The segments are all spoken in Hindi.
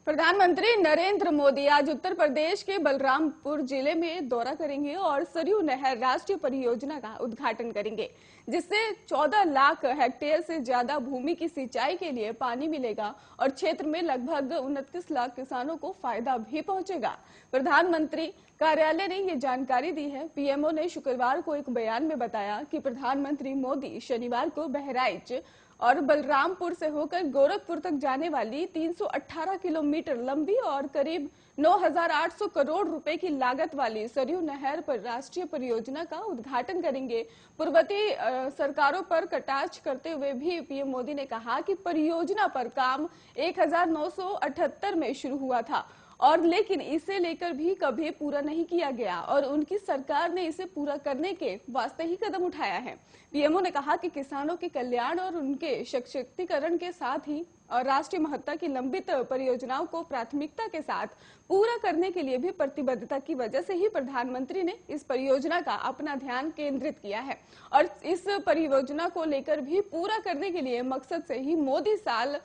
प्रधानमंत्री नरेंद्र मोदी आज उत्तर प्रदेश के बलरामपुर जिले में दौरा करेंगे और सरयू नहर राष्ट्रीय परियोजना का उद्घाटन करेंगे, जिससे 14 लाख हेक्टेयर से ज्यादा भूमि की सिंचाई के लिए पानी मिलेगा और क्षेत्र में लगभग 29 लाख किसानों को फायदा भी पहुंचेगा। प्रधानमंत्री कार्यालय ने ये जानकारी दी है। पीएमओ ने शुक्रवार को एक बयान में बताया कि प्रधानमंत्री मोदी शनिवार को बहराइच और बलरामपुर से होकर गोरखपुर तक जाने वाली 318 किलोमीटर लंबी और करीब 9,800 करोड़ रुपए की लागत वाली सरयू नहर पर राष्ट्रीय परियोजना का उद्घाटन करेंगे। पूर्ववर्ती सरकारों पर कटाक्ष करते हुए भी पीएम मोदी ने कहा कि परियोजना पर काम 1978 में शुरू हुआ था और लेकिन इसे लेकर भी कभी पूरा नहीं किया गया और उनकी सरकार ने इसे पूरा करने के वास्ते ही कदम उठाया है। पीएमओ ने कहा कि किसानों के कल्याण और उनके सशक्तिकरण के साथ ही और राष्ट्रीय महत्ता की लंबित परियोजनाओं को प्राथमिकता के साथ पूरा करने के लिए भी प्रतिबद्धता की वजह से ही प्रधानमंत्री ने इस परियोजना का अपना ध्यान केंद्रित किया है और इस परियोजना को लेकर भी पूरा करने के लिए मकसद से ही मोदी साल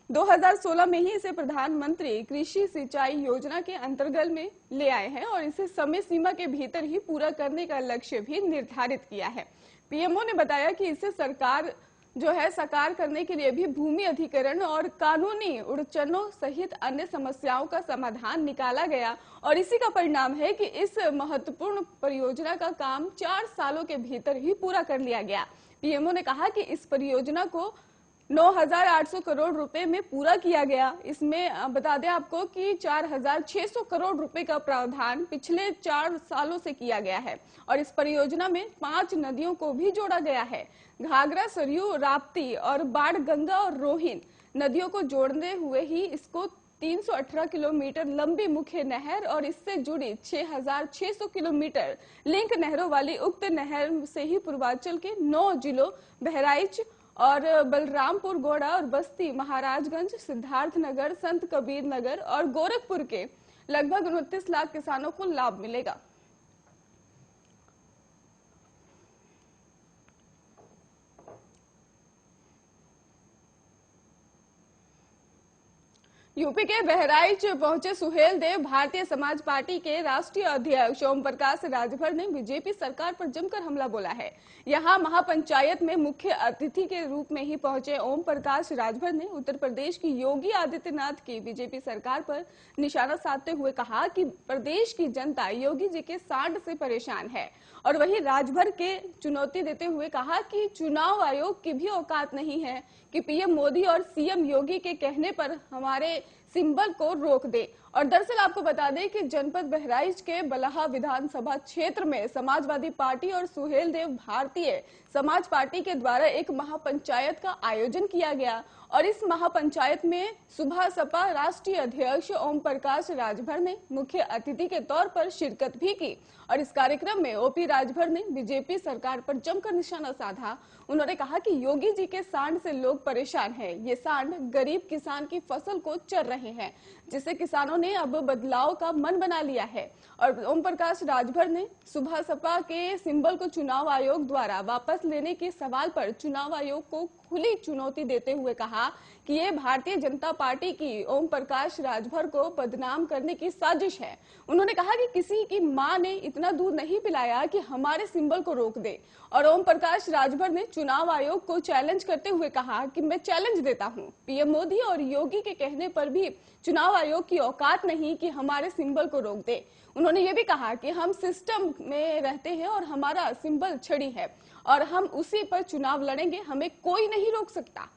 2016 में ही इसे प्रधानमंत्री कृषि सिंचाई योजना के अंतर्गत में ले आए हैं और इसे समय सीमा के भीतर ही पूरा करने का लक्ष्य भी निर्धारित किया है। पीएमओ ने बताया कि इसे सरकार साकार करने के लिए भी भूमि अधिग्रहण और कानूनी उड़चनों सहित अन्य समस्याओं का समाधान निकाला गया और इसी का परिणाम है कि इस महत्वपूर्ण परियोजना का काम 4 सालों के भीतर ही पूरा कर लिया गया। पीएमओ ने कहा कि इस परियोजना को 9,800 करोड़ रुपए में पूरा किया गया। इसमें बता दें आपको कि 4,600 करोड़ रुपए का प्रावधान पिछले 4 सालों से किया गया है और इस परियोजना में 5 नदियों को भी जोड़ा गया है। घाघरा, सरयू, राप्ती और बाढ़ गंगा और रोहिन नदियों को जोड़ने हुए ही इसको 318 किलोमीटर लंबी मुख्य नहर और इससे जुड़ी 6,600 किलोमीटर लिंक नहरों वाली उक्त नहर से ही पूर्वांचल के 9 जिलों बहराइच और बलरामपुर, गोड़ा और बस्ती, महाराजगंज, सिद्धार्थनगर, संत कबीर नगर और गोरखपुर के लगभग 29 लाख किसानों को लाभ मिलेगा। यूपी के बहराइच पहुंचे सुहेल देव भारतीय समाज पार्टी के राष्ट्रीय अध्यक्ष ओम प्रकाश राजभर ने बीजेपी सरकार पर जमकर हमला बोला है। यहां महापंचायत में मुख्य अतिथि के रूप में ही पहुंचे ओम प्रकाश राजभर ने उत्तर प्रदेश की योगी आदित्यनाथ की बीजेपी सरकार पर निशाना साधते हुए कहा कि प्रदेश की जनता योगी जी के सांड से परेशान है और वही राजभर के चुनौती देते हुए कहा कि चुनाव आयोग की भी औकात नहीं है कि पीएम मोदी और सीएम योगी के कहने पर हमारे सिंबल को रोक दे। और दरअसल आपको बता दें कि जनपद बहराइच के बलहा विधानसभा क्षेत्र में समाजवादी पार्टी और सुहेल देव भारतीय समाज पार्टी के द्वारा एक महापंचायत का आयोजन किया गया और इस महापंचायत में सुबह सपा राष्ट्रीय अध्यक्ष ओम प्रकाश राजभर ने मुख्य अतिथि के तौर पर शिरकत भी की और इस कार्यक्रम में ओपी राजभर ने बीजेपी सरकार पर जमकर निशाना साधा। उन्होंने कहा कि योगी जी के सांड से लोग परेशान हैं। ये सांड गरीब किसान की फसल को चर रहे हैं, जिससे किसानों ने अब बदलाव का मन बना लिया है। और ओम प्रकाश राजभर ने सुबह सपा के सिंबल को चुनाव आयोग द्वारा वापस लेने के सवाल पर चुनाव आयोग को खुली चुनौती देते हुए कहा कि ये भारतीय जनता पार्टी की ओम प्रकाश राजभर को बदनाम करने की साजिश है। उन्होंने कहा कि किसी की मां ने इतना दूध नहीं पिलाया कि हमारे सिंबल को रोक दे और ओम प्रकाश राजभर ने चुनाव आयोग को चैलेंज करते हुए कहा कि मैं चैलेंज देता हूं, पीएम मोदी और योगी के कहने पर भी चुनाव आयोग की औकात नहीं कि हमारे सिंबल को रोक दे। उन्होंने ये भी कहा कि हम सिस्टम में रहते हैं और हमारा सिंबल छड़ी है और हम उसी पर चुनाव लड़ेंगे, हमें कोई नहीं रोक सकता।